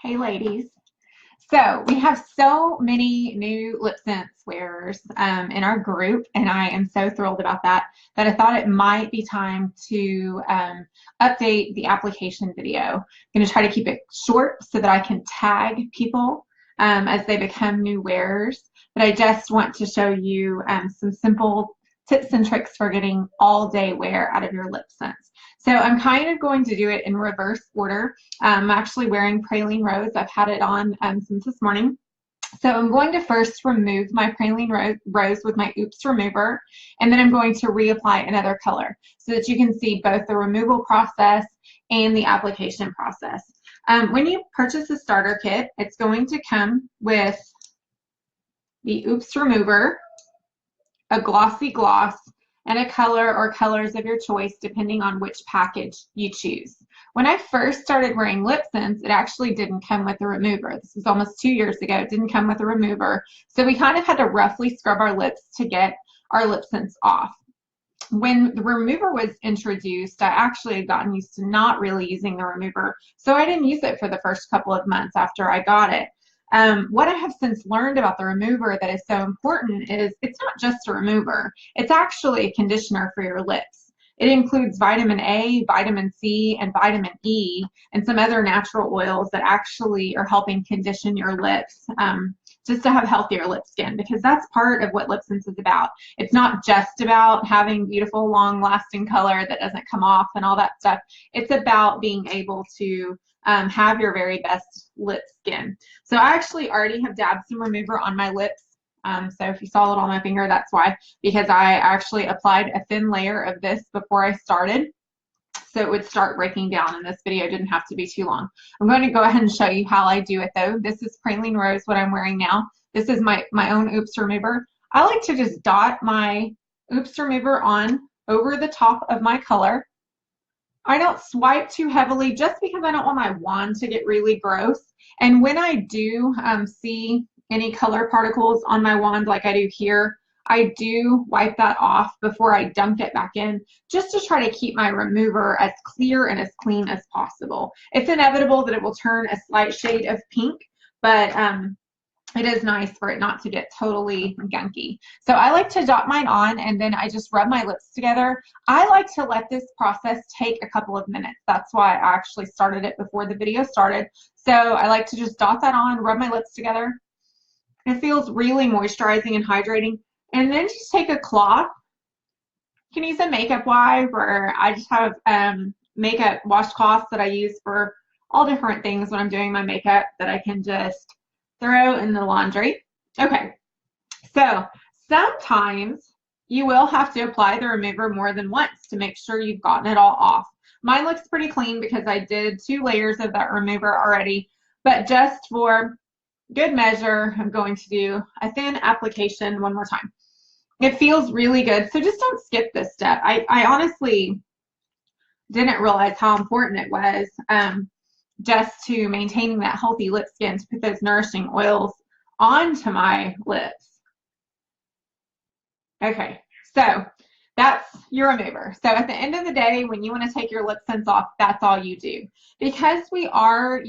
Hey ladies. So we have so many new LipSense wearers in our group, and I am so thrilled about that I thought it might be time to update the application video. I'm going to try to keep it short so that I can tag people as they become new wearers. But I just want to show you some simple tips and tricks for getting all day wear out of your LipSense. So I'm kind of going to do it in reverse order. I'm actually wearing Praline Rose. I've had it on since this morning. So I'm going to first remove my Praline Rose with my Oops Remover, and then I'm going to reapply another color so that you can see both the removal process and the application process. When you purchase a starter kit, it's going to come with the Oops Remover, a glossy gloss, and a color or colors of your choice depending on which package you choose. When I first started wearing LipSense, it actually didn't come with a remover. This was almost 2 years ago. It didn't come with a remover. So we kind of had to roughly scrub our lips to get our LipSense off. When the remover was introduced, I actually had gotten used to not really using the remover. So I didn't use it for the first couple of months after I got it. What I have since learned about the remover that is so important is it's not just a remover. It's actually a conditioner for your lips. It includes vitamin A, vitamin C, and vitamin E, and some other natural oils that actually are helping condition your lips just to have healthier lip skin, because that's part of what LipSense is about. It's not just about having beautiful, long-lasting color that doesn't come off and all that stuff. It's about being able to have your very best lip skin. So I actually already have dabbed some remover on my lips. So if you saw it on my finger, that's why, because I actually applied a thin layer of this before I started, so it would start breaking down, and this video didn't have to be too long. I'm going to go ahead and show you how I do it though. This is Praline Rose, what I'm wearing now. This is my own Oops Remover. I like to just dot my Oops Remover on over the top of my color. I don't swipe too heavily just because I don't want my wand to get really gross. And when I do see any color particles on my wand like I do here, I do wipe that off before I dunk it back in, just to try to keep my remover as clear and as clean as possible. It's inevitable that it will turn a slight shade of pink, but it is nice for it not to get totally gunky. So I like to dot mine on, and then I just rub my lips together. I like to let this process take a couple of minutes. That's why I actually started it before the video started. So I like to just dot that on, rub my lips together. It feels really moisturizing and hydrating. And then just take a cloth. You can use a makeup wipe, or I just have makeup washcloths that I use for all different things when I'm doing my makeup that I can just throw in the laundry. Okay, so sometimes you will have to apply the remover more than once to make sure you've gotten it all off. Mine looks pretty clean because I did 2 layers of that remover already, but just for good measure, I'm going to do a thin application one more time. It feels really good, so just don't skip this step. I honestly didn't realize how important it was just to maintaining that healthy lip skin, to put those nourishing oils onto my lips. Okay, so that's your remover. So at the end of the day, when you want to take your LipSense off, that's all you do. Because we are,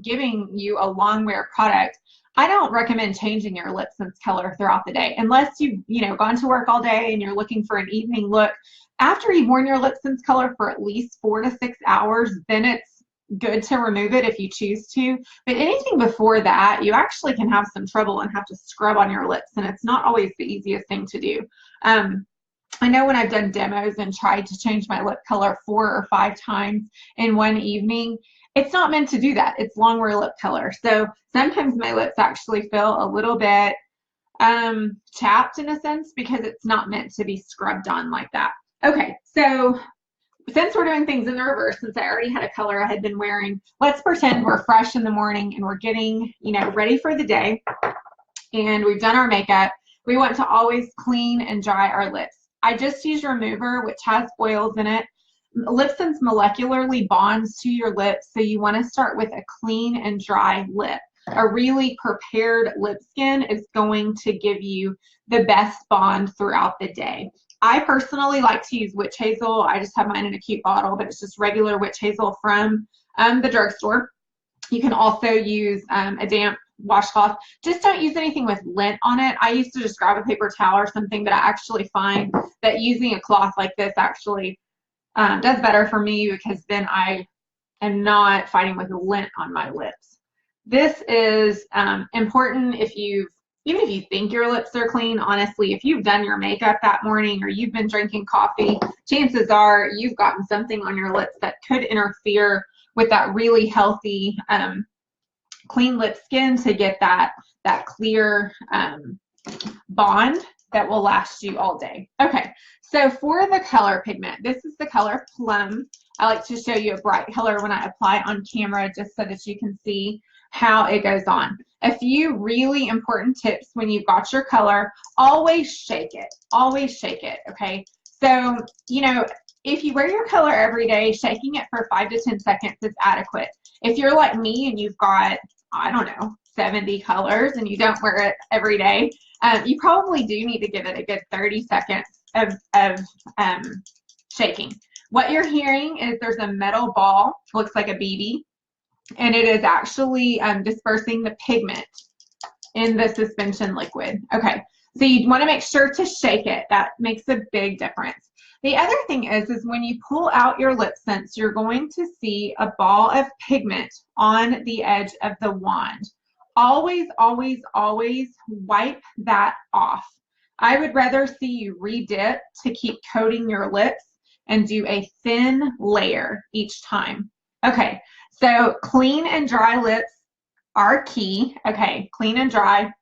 giving you a long wear product, I don't recommend changing your LipSense color throughout the day unless you've, gone to work all day and you're looking for an evening look. After you've worn your LipSense color for at least 4 to 6 hours, then it's good to remove it if you choose to. But anything before that, you actually can have some trouble and have to scrub on your lips, and it's not always the easiest thing to do. I know when I've done demos and tried to change my lip color 4 or 5 times in one evening, it's not meant to do that. It's long wear lip color. So sometimes my lips actually feel a little bit chapped in a sense because it's not meant to be scrubbed on like that. Okay, so since we're doing things in the reverse, since I already had a color I had been wearing, let's pretend we're fresh in the morning and we're getting, ready for the day, and we've done our makeup. We want to always clean and dry our lips. I just use remover, which has oils in it. LipSense molecularly bonds to your lips, so you want to start with a clean and dry lip. A really prepared lip skin is going to give you the best bond throughout the day. I personally like to use witch hazel. I just have mine in a cute bottle, but it's just regular witch hazel from the drugstore. You can also use a damp washcloth. Just don't use anything with lint on it. I used to just grab a paper towel or something, but I actually find that using a cloth like this actually does better for me, because then I am not fighting with lint on my lips. This is important if even if you think your lips are clean. Honestly, if you've done your makeup that morning or you've been drinking coffee, chances are you've gotten something on your lips that could interfere with that really healthy clean lip skin to get that clear bond that will last you all day. Okay, so for the color pigment, this is the color Plum. I like to show you a bright color when I apply on camera, just so that you can see how it goes on. A few really important tips when you've got your color: always shake it. Always shake it, okay? So, you know, if you wear your color every day, shaking it for 5 to 10 seconds is adequate. If you're like me and you've got, I don't know, 70 colors and you don't wear it every day, you probably do need to give it a good 30 seconds of shaking. What you're hearing is there's a metal ball, looks like a BB, and it is actually dispersing the pigment in the suspension liquid. Okay, so you want to make sure to shake it. That makes a big difference. The other thing is when you pull out your LipSense, you're going to see a ball of pigment on the edge of the wand. Always, always, always wipe that off. I would rather see you re-dip to keep coating your lips and do a thin layer each time. Okay, so clean and dry lips are key. Okay, clean and dry.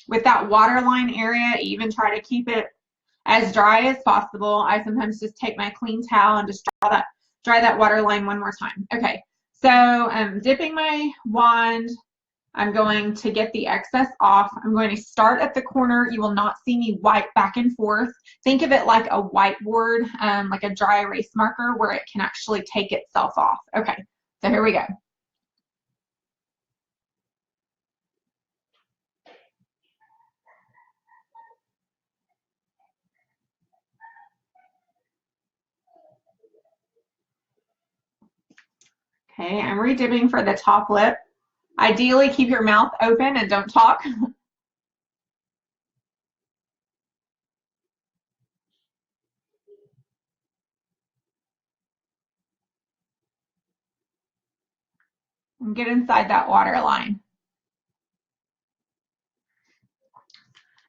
With that waterline area, even try to keep it as dry as possible. I sometimes just take my clean towel and just dry that waterline one more time. Okay, so I'm dipping my wand. I'm going to get the excess off. I'm going to start at the corner. You will not see me wipe back and forth. Think of it like a whiteboard, like a dry erase marker, where it can actually take itself off. Okay, so here we go. Okay, I'm redipping for the top lip. Ideally, keep your mouth open and don't talk. And get inside that water line.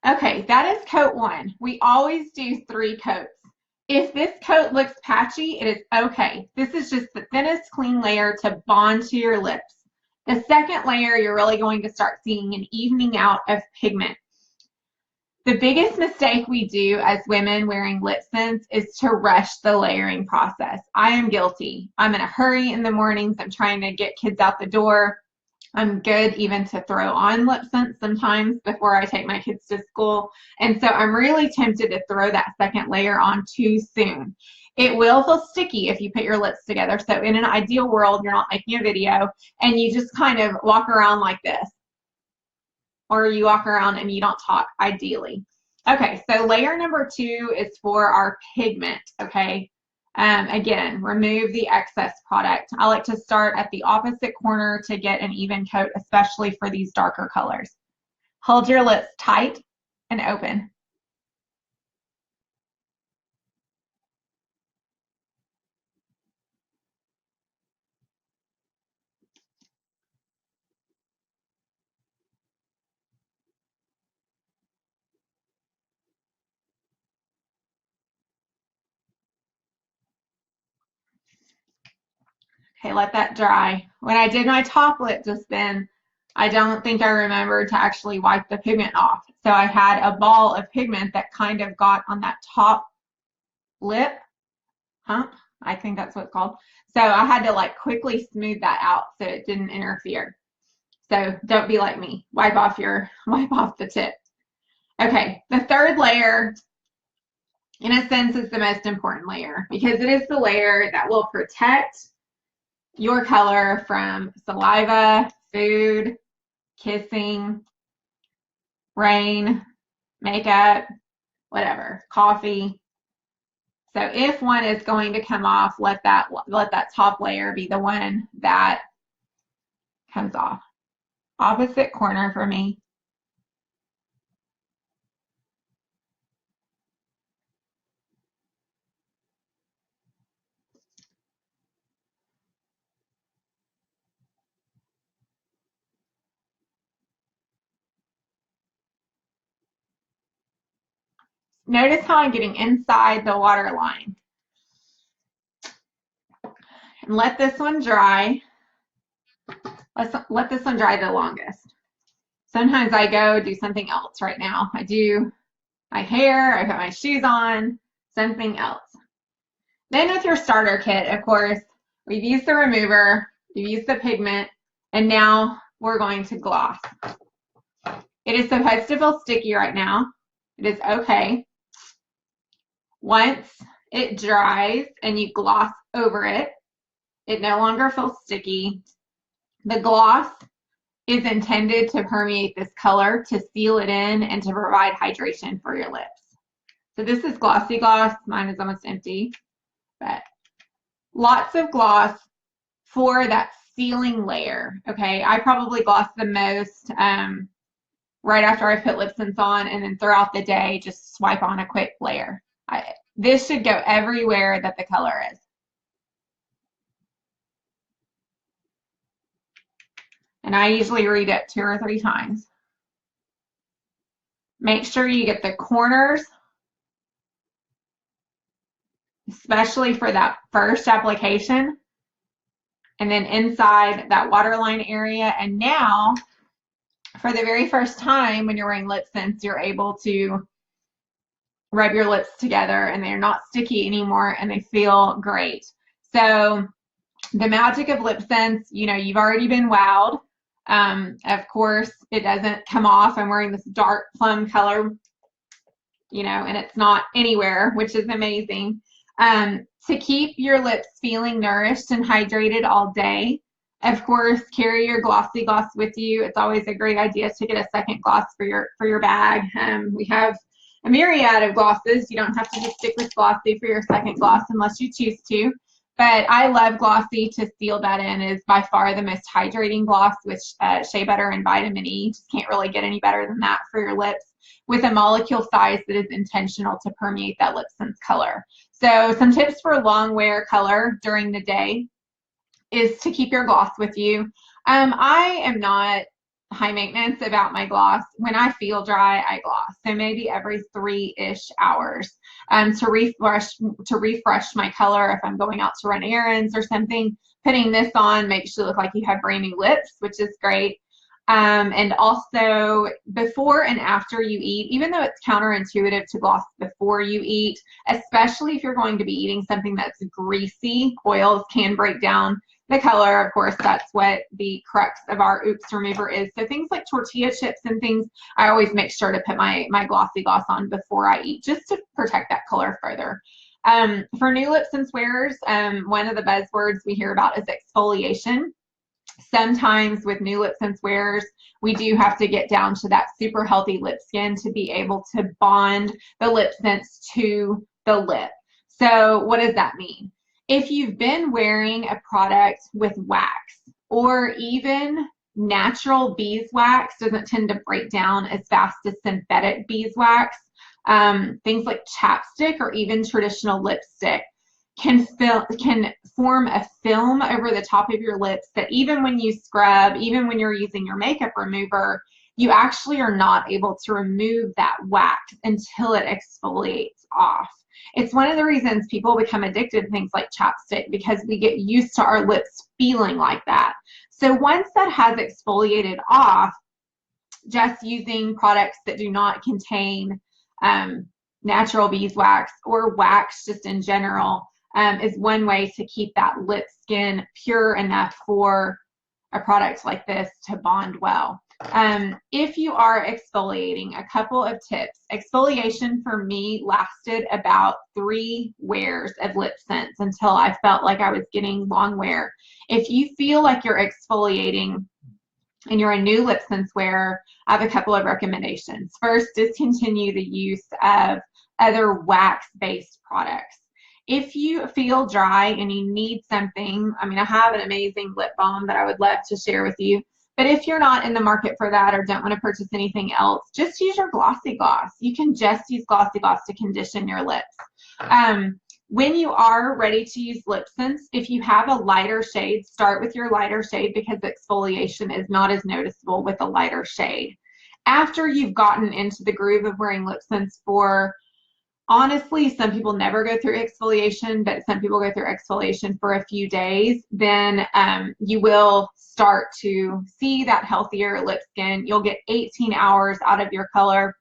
Okay, that is coat one. We always do 3 coats. If this coat looks patchy, it is okay. This is just the thinnest clean layer to bond to your lips. The second layer, you're really going to start seeing an evening out of pigment. The biggest mistake we do as women wearing LipSense is to rush the layering process. I am guilty. I'm in a hurry in the mornings. I'm trying to get kids out the door. I'm good even to throw on LipSense sometimes before I take my kids to school. And so I'm really tempted to throw that second layer on too soon. It will feel sticky if you put your lips together. So in an ideal world, you're not making a video and you just kind of walk around like this, or you walk around and you don't talk, ideally. Okay, so layer number 2 is for our pigment, okay? Again, remove the excess product. I like to start at the opposite corner to get an even coat, especially for these darker colors. Hold your lips tight and open. Okay, let that dry. When I did my top lip just then, I don't think I remembered to actually wipe the pigment off. So I had a ball of pigment that kind of got on that top lip hump. I think that's what it's called. So I had to like quickly smooth that out so it didn't interfere. So don't be like me. Wipe off the tip. Okay, the third layer, in a sense, is the most important layer because it is the layer that will protect your color from saliva, food, kissing, rain, makeup, whatever, coffee. So if one is going to come off, let that top layer be the one that comes off. Opposite corner for me. Notice how I'm getting inside the water line. And let this one dry. Let this one dry the longest. Sometimes I go do something else right now. I do my hair, I put my shoes on, something else. Then with your starter kit, of course, we've used the remover, we've used the pigment, and now we're going to gloss. It is supposed to feel sticky right now. It is okay. Once it dries and you gloss over it, it no longer feels sticky. The gloss is intended to permeate this color, to seal it in, and to provide hydration for your lips. So this is glossy gloss. Mine is almost empty, but lots of gloss for that sealing layer. Okay, I probably gloss the most right after I put LipSense on, and then throughout the day, just swipe on a quick layer. This should go everywhere that the color is. And I usually read it 2 or 3 times. Make sure you get the corners, especially for that first application, and then inside that waterline area. And now, for the very first time when you're wearing LipSense, you're able to rub your lips together and they're not sticky anymore and they feel great. So the magic of LipSense, you know, you've already been wowed. Of course, it doesn't come off. I'm wearing this dark plum color, you know, and it's not anywhere, which is amazing. To keep your lips feeling nourished and hydrated all day, of course, carry your glossy gloss with you. It's always a great idea to get a second gloss for your bag. We have a myriad of glosses. You don't have to just stick with glossy for your second gloss unless you choose to. But I love glossy to seal that in. Is by far the most hydrating gloss with shea butter and vitamin E. Just can't really get any better than that for your lips, with a molecule size that is intentional to permeate that LipSense color. So some tips for long wear color during the day is to keep your gloss with you. I am not high maintenance about my gloss. When I feel dry, I gloss. So maybe every 3-ish hours to refresh my color if I'm going out to run errands or something. Putting this on makes you look like you have brand new lips, which is great. And also before and after you eat, even though it's counterintuitive to gloss before you eat, especially if you're going to be eating something that's greasy, oils can break down the color. Of course, that's what the crux of our Oops Remover is. So things like tortilla chips and things, I always make sure to put my glossy gloss on before I eat, just to protect that color further. For new LipSense wearers, one of the buzzwords we hear about is exfoliation. Sometimes with new LipSense wearers, we do have to get down to that super healthy lip skin to be able to bond the LipSense to the lip. So what does that mean? If you've been wearing a product with wax, or even natural beeswax doesn't tend to break down as fast as synthetic beeswax, things like chapstick or even traditional lipstick can form a film over the top of your lips that even when you scrub, even when you're using your makeup remover, you actually are not able to remove that wax until it exfoliates off. It's one of the reasons people become addicted to things like chapstick, because we get used to our lips feeling like that. So once that has exfoliated off, just using products that do not contain natural beeswax or wax just in general is one way to keep that lip skin pure enough for a product like this to bond well. If you are exfoliating, a couple of tips. Exfoliation for me lasted about 3 wears of LipSense until I felt like I was getting long wear. If you feel like you're exfoliating and you're a new LipSense wearer, I have a couple of recommendations. First, discontinue the use of other wax-based products. If you feel dry and you need something, I mean, I have an amazing lip balm that I would love to share with you. But if you're not in the market for that or don't want to purchase anything else, just use your Glossy Gloss. You can just use Glossy Gloss to condition your lips. When you are ready to use LipSense, if you have a lighter shade, start with your lighter shade because exfoliation is not as noticeable with a lighter shade. After you've gotten into the groove of wearing LipSense for, honestly, some people never go through exfoliation, but some people go through exfoliation for a few days, then you will start to see that healthier lip skin. You'll get 18 hours out of your color.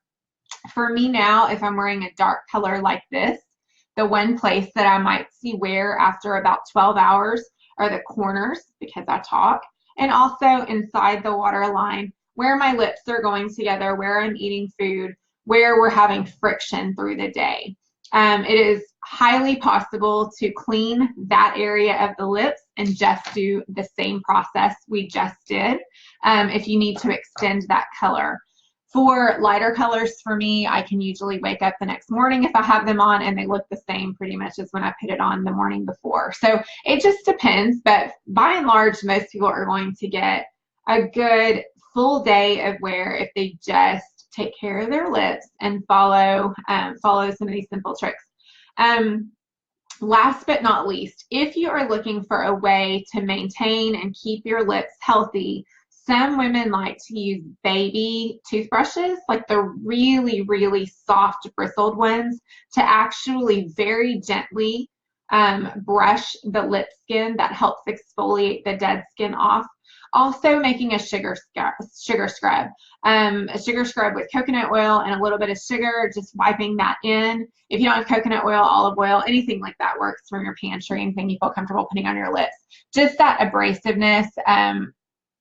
For me now, if I'm wearing a dark color like this, the one place that I might see wear after about 12 hours are the corners because I talk, and also inside the waterline where my lips are going together, where I'm eating food, where we're having friction through the day. It is highly possible to clean that area of the lips and just do the same process we just did if you need to extend that color. For lighter colors, for me, I can usually wake up the next morning if I have them on and they look the same pretty much as when I put it on the morning before. So it just depends, but by and large, most people are going to get a good full day of wear if they just take care of their lips and follow some of these simple tricks. Last but not least, if you are looking for a way to maintain and keep your lips healthy, some women like to use baby toothbrushes, like the really, really soft bristled ones, to actually very gently brush the lip skin. That helps exfoliate the dead skin off. Also making a sugar scrub. A sugar scrub with coconut oil and a little bit of sugar, just wiping that in. If you don't have coconut oil, olive oil, anything like that works from your pantry, anything you feel comfortable putting on your lips. Just that abrasiveness,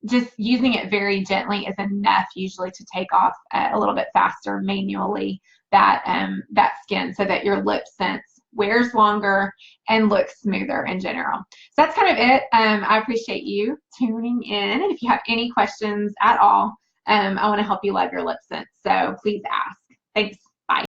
just using it very gently is enough usually to take off a little bit faster manually that skin so that your LipSense wears longer and looks smoother in general. So that's kind of it. I appreciate you tuning in. And if you have any questions at all, I want to help you love your LipSense. So please ask. Thanks.